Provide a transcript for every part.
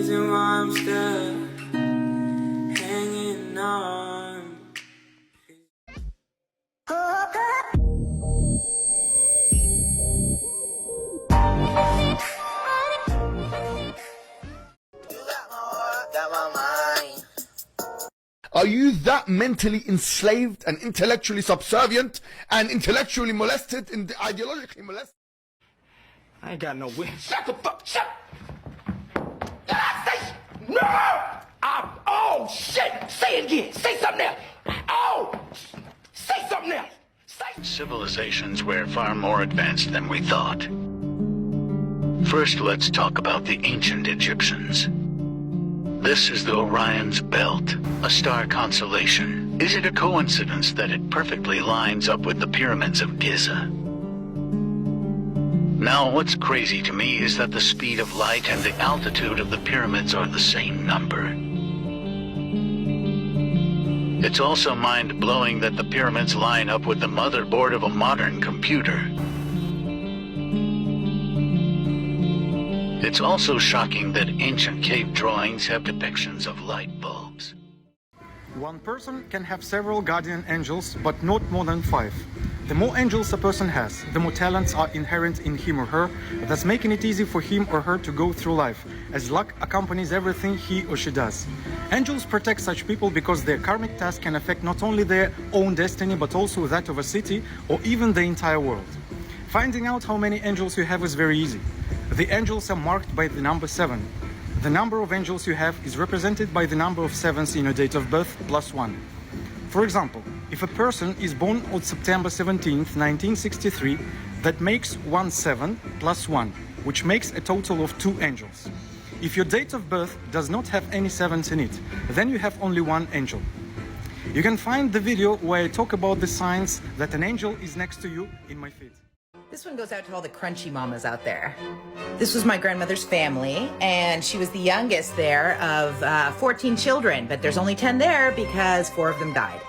reason why I'm still hanging on. Are you that mentally enslaved and intellectually subservient and intellectually molested and ideologically molested? I ain't got no win. Shut the fuck, shut! No! Oh, shit! Say it again! Say something else! Oh! Say something else! Civilizations were far more advanced than we thought. First, let's talk about the ancient Egyptians. This is the Orion's Belt, a star constellation. Is it a coincidence that it perfectly lines up with the pyramids of Giza? Now, what's crazy to me is that the speed of light and the altitude of the pyramids are the same number. It's also mind-blowing that the pyramids line up with the motherboard of a modern computer. It's also shocking that ancient cave drawings have depictions of light bulbs. One person can have several guardian angels, but not more than 5. The more angels a person has, the more talents are inherent in him or her, thus making it easy for him or her to go through life, as luck accompanies everything he or she does. Angels protect such people because their karmic task can affect not only their own destiny, but also that of a city or even the entire world. Finding out how many angels you have is very easy. The angels are marked by the number 7. The number of angels you have is represented by the number of 7s in your date of birth plus 1. For example, if a person is born on September 17th, 1963, that makes 17 plus 1, which makes a total of 2 angels. If your date of birth does not have any 7s in it, then you have only 1 angel. You can find the video where I talk about the signs that an angel is next to you in my feed. This one goes out to all the crunchy mamas out there. This was my grandmother's family, and she was the youngest there of 14 children, but there's only 10 there because 4 of them died.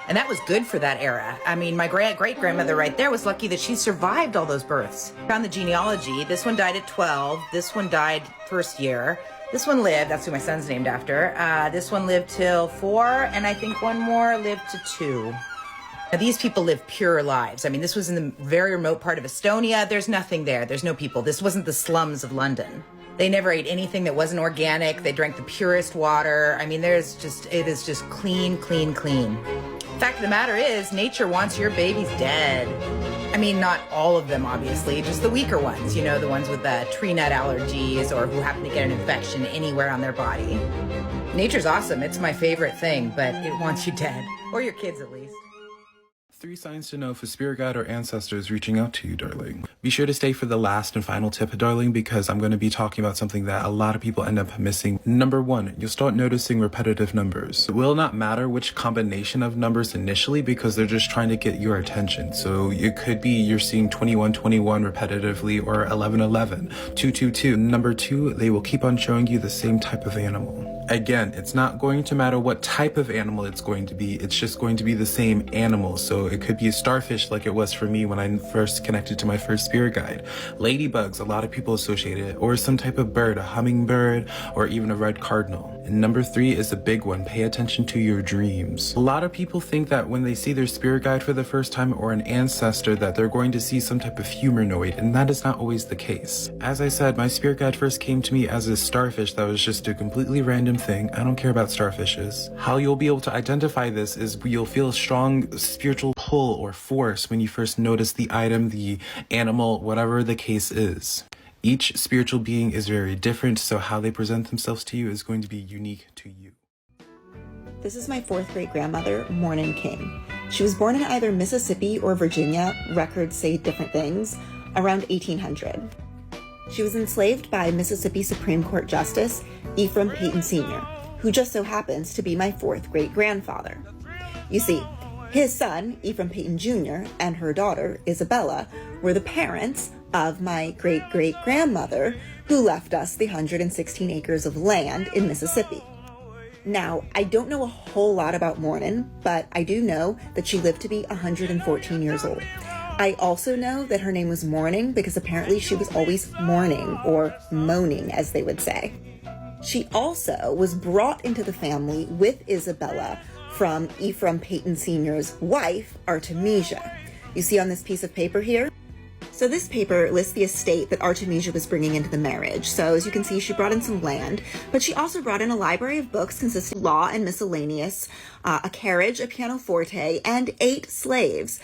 And that was good for that era. I mean, my great-grandmother right there was lucky that she survived all those births. Found the genealogy. This one died at 12. This one died first year. This one lived, that's who my son's named after. This one lived till 4, and I think one more lived to 2. Now, these people live pure lives. I mean, this was in the very remote part of Estonia. There's nothing there. There's no people. This wasn't the slums of London. They never ate anything that wasn't organic. They drank the purest water. I mean, it is just clean, clean, clean. Fact of the matter is, nature wants your babies dead. I mean, not all of them, obviously, just the weaker ones, you know, the ones with tree nut allergies or who happen to get an infection anywhere on their body. Nature's awesome. It's my favorite thing, but it wants you dead. Or your kids, at least. 3 signs to know if a spirit guide or ancestor is reaching out to you, darling. Be sure to stay for the last and final tip, darling, because I'm going to be talking about something that a lot of people end up missing. Number 1, you'll start noticing repetitive numbers. It will not matter which combination of numbers initially because they're just trying to get your attention. So it could be you're seeing 2121 repetitively or 1111, 222. Number 2, they will keep on showing you the same type of animal. Again, it's not going to matter what type of animal it's going to be. It's just going to be the same animal. So it could be a starfish like it was for me when I first connected to my first spirit guide. Ladybugs, a lot of people associate it, or some type of bird, a hummingbird, or even a red cardinal. And number 3 is the big one. Pay attention to your dreams. A lot of people think that when they see their spirit guide for the first time or an ancestor that they're going to see some type of humanoid, and that is not always the case. As I said, my spirit guide first came to me as a starfish that was just a completely random thing. I don't care about starfishes. How you'll be able to identify this is you'll feel a strong spiritual pull or force when you first notice the item, the animal, whatever the case is. Each spiritual being is very different, so how they present themselves to you is going to be unique to you. This is my 4th great-grandmother, Mornin King. She was born in either Mississippi or Virginia, records say different things, around 1800. She was enslaved by Mississippi Supreme Court Justice Ephraim Peyton Sr., who just so happens to be my 4th great-grandfather. You see, his son, Ephraim Peyton Jr., and her daughter, Isabella, were the parents of my great-great-grandmother, who left us the 116 acres of land in Mississippi. Now, I don't know a whole lot about Mornin, but I do know that she lived to be 114 years old. I also know that her name was Morning because apparently she was always mourning, or moaning as they would say. She also was brought into the family with Isabella from Ephraim Peyton Sr.'s wife, Artemisia. You see on this piece of paper here? So this paper lists the estate that Artemisia was bringing into the marriage. So as you can see, she brought in some land, but she also brought in a library of books consisting of law and miscellaneous, a carriage, a pianoforte, and 8 slaves.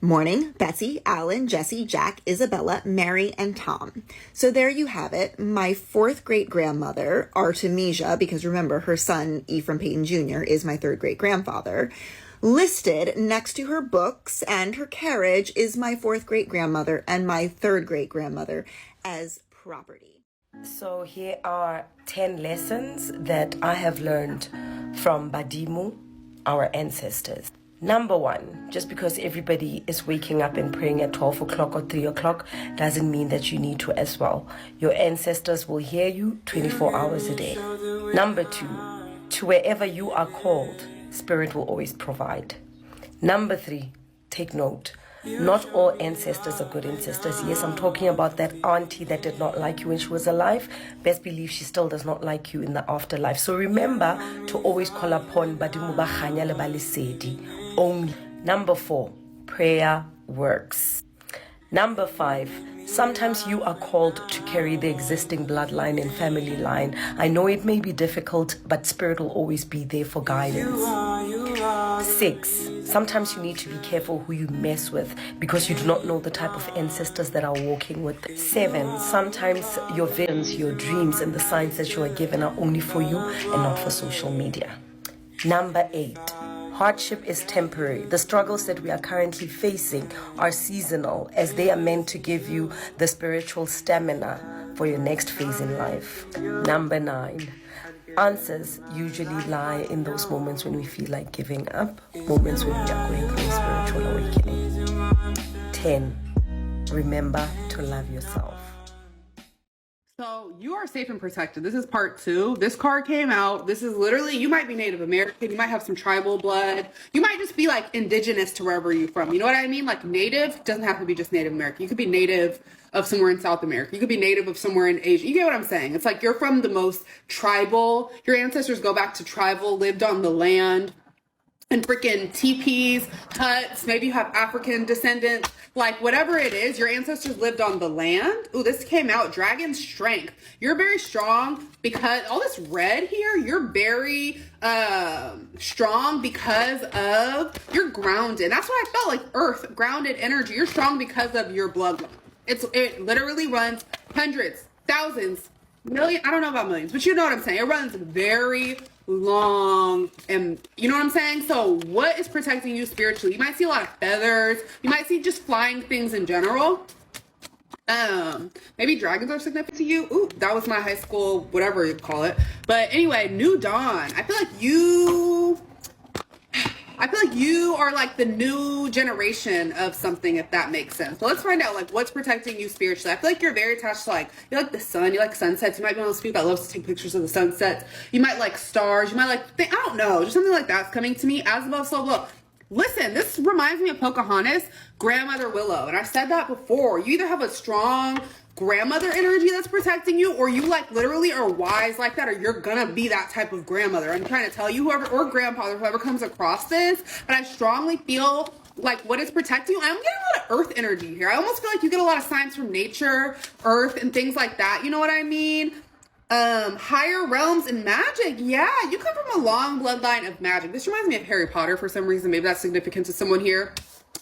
Morning, Betsy, Alan, Jesse, Jack, Isabella, Mary, and Tom. So there you have it. My 4th great-grandmother, Artemisia, because remember, her son, Ephraim Peyton Jr., is my 3rd great-grandfather. Listed next to her books and her carriage is my 4th great-grandmother and my 3rd great-grandmother as property. So here are 10 lessons that I have learned from Badimu, our ancestors. Number 1, just because everybody is waking up and praying at 12 o'clock or 3 o'clock doesn't mean that you need to as well. Your ancestors will hear you 24 hours a day. Number 2, to wherever you are called, Spirit will always provide. Number 3, take note. Not all ancestors are good ancestors. Yes, I'm talking about that auntie that did not like you when she was alive. Best believe she still does not like you in the afterlife. So remember to always call upon Badimu ba Kganya le ba Lesedi only. Number 4, prayer works. Number 5, sometimes you are called to carry the existing bloodline and family line. I know it may be difficult, but Spirit will always be there for guidance. 6, sometimes you need to be careful who you mess with because you do not know the type of ancestors that are walking with. 7, sometimes your visions, your dreams, and the signs that you are given are only for you and not for social media. Number 8, hardship is temporary. The struggles that we are currently facing are seasonal, as they are meant to give you the spiritual stamina for your next phase in life. Number 9, answers usually lie in those moments when we feel like giving up, moments when we are going through a spiritual awakening. 10, remember to love yourself. So you are safe and protected. This is part 2. This card came out. This is literally, you might be Native American. You might have some tribal blood. You might just be like indigenous to wherever you're from. You know what I mean? Like native doesn't have to be just Native American. You could be native of somewhere in South America. You could be native of somewhere in Asia. You get what I'm saying? It's like you're from the most tribal. Your ancestors go back to tribal, lived on the land. And freaking teepees, huts, maybe you have African descendants, like whatever it is, your ancestors lived on the land. Ooh, this came out, dragon strength. You're very strong because all this red here, you're very strong because of, you're grounded. That's why I felt like earth, grounded energy. You're strong because of your bloodline. It literally runs hundreds, thousands, million, I don't know about millions, but you know what I'm saying. It runs very long, and you know what I'm saying? So what is protecting you spiritually? You might see a lot of feathers. You might see just flying things in general. Maybe dragons are significant to you. Ooh, that was my high school, whatever you call it. But anyway, New Dawn. I feel like you are like the new generation of something, if that makes sense. So let's find out like what's protecting you spiritually. I feel like you're very attached to like, you like the sun, you like sunsets. You might be one of those people that loves to take pictures of the sunsets. You might like stars. You might like, I don't know, just something like that's coming to me. As above, so below. Listen, this reminds me of Pocahontas, Grandmother Willow. And I said that before. You either have a strong grandmother energy that's protecting you, or you like literally are wise like that, or you're gonna be that type of grandmother. I'm trying to tell you, whoever, or grandfather, whoever comes across this, but I strongly feel like what is protecting you. I'm getting a lot of earth energy here. I almost feel like you get a lot of signs from nature, earth, and things like that. You know what I mean? Higher realms and magic. Yeah, you come from a long bloodline of magic. This reminds me of Harry Potter for some reason. Maybe that's significant to someone here.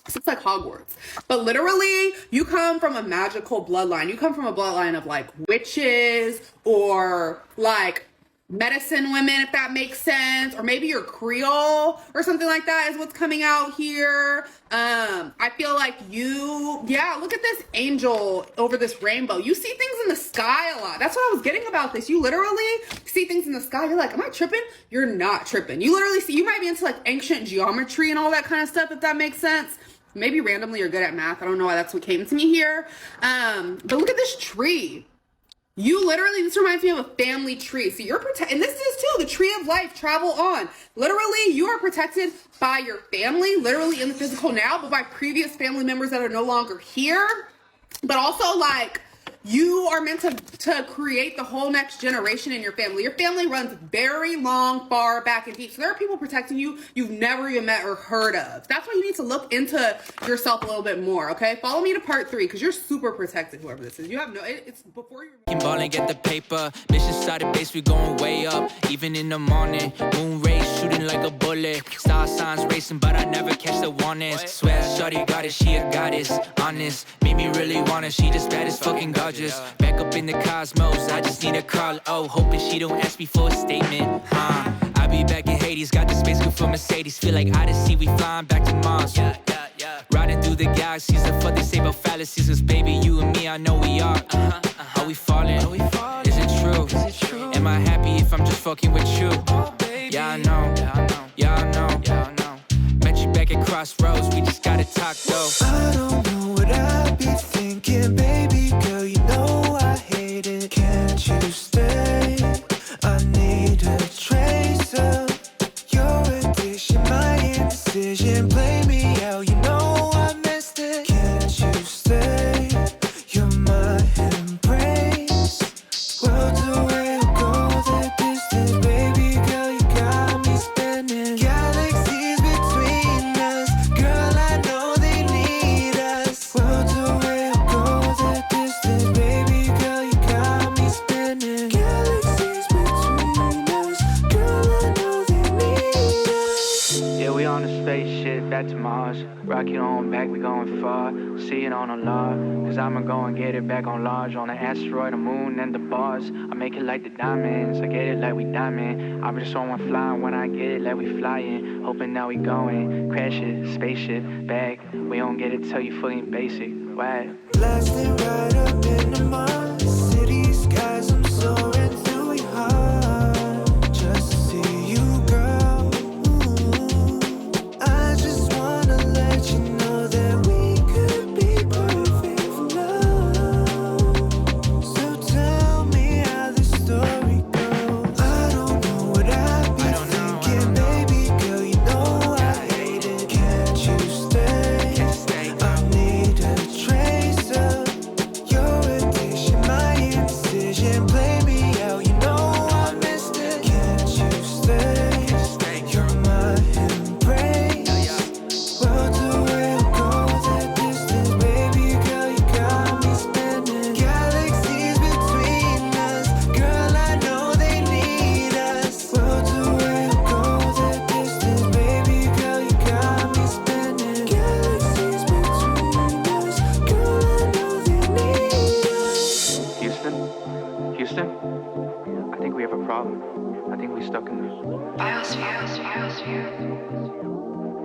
So it's like Hogwarts. But literally, you come from a magical bloodline. You come from a bloodline of like witches or like medicine women, if that makes sense. Or maybe you're Creole or something like that is what's coming out here. I feel like look at this angel over this rainbow. You see things in the sky a lot. That's what I was getting about this. You literally see things in the sky. You're like, am I tripping? You're not tripping. You literally see, you might be into like ancient geometry and all that kind of stuff, if that makes sense. Maybe randomly you're good at math. I don't know why that's what came to me here. But look at this tree. You literally, this reminds me of a family tree. So you're protected, and this is too, the tree of life, travel on. Literally, you are protected by your family, literally in the physical now, but by previous family members that are no longer here. But also like, You are meant to create the whole next generation in your family. Your family runs very long, far back and deep. So there are people protecting you you've never even met or heard of. That's why you need to look into yourself a little bit more, okay? Follow me to part 3 because you're super protected, whoever this is. You have no, it's before you... Ball and get the paper. Mission started base, we going way up. Even in the morning, moon rays shooting like a bullet. Star signs racing, but I never catch the warnings. Swear, shorty got it, she a goddess. Honest, made me really want her. She just bad as fucking gorgeous. Back up in the cosmos, I just need a call. Oh, hoping she don't ask me for a statement. I be back in Hades, got the space crew for Mercedes. Feel like Odyssey, we flying back to Mars. Riding through the galaxies, the fuck they say about fallacies. Cause baby, you and me, I know we are. Are we falling? Is it true? Am I happy if I'm just fucking with you? Yeah, I know. Yeah, I know. Met you back at Crossroads, we just gotta talk though. I don't know what I be thinking, baby girl, you know I hate it. Can't you stay? I need a trace of your addiction, my indecision. Play me out, you know I missed it. Can't you stay? You're my embrace. Worlds away, we'll go the distance, baby girl, you got me spinning. Galaxies between us, girl, I know they need us. Worlds away, we'll go the distance, baby girl, you got me spinning. Galaxies between us, girl, I know they need us. Yeah, we on a spaceship back to Mars. Rocket on back, we going far. See it on a log. Cause I'ma go and get it back on large. On the asteroid, the moon, and the bars. I make it like the diamonds. I get it like we diamond. I'm just on one flying when I get it like we flying. Hoping now we going. Crash it, spaceship, back. We don't get it till you fully basic. Wow. Blasting right up in the Mars. City skies, I'm soaring through your heart. Just to see you, girl. I just wanna let you know that we could be perfect for love. So tell me how the story goes. I don't know what I be thinking, baby girl, you know I hate it. Can't you stay? I need a trace of your addiction, my indecision. Play me out, you know I missed it. Can't you stay? You're my embrace. Worlds away, we'll go that distance, baby girl, you got me spinning. Galaxies between us, girl, I know they need us. Worlds away, we'll go that distance, baby girl, you got me spinning. Galaxies between us, girl, I know they need us. Houston, I think we have a problem. I think we stuck in this.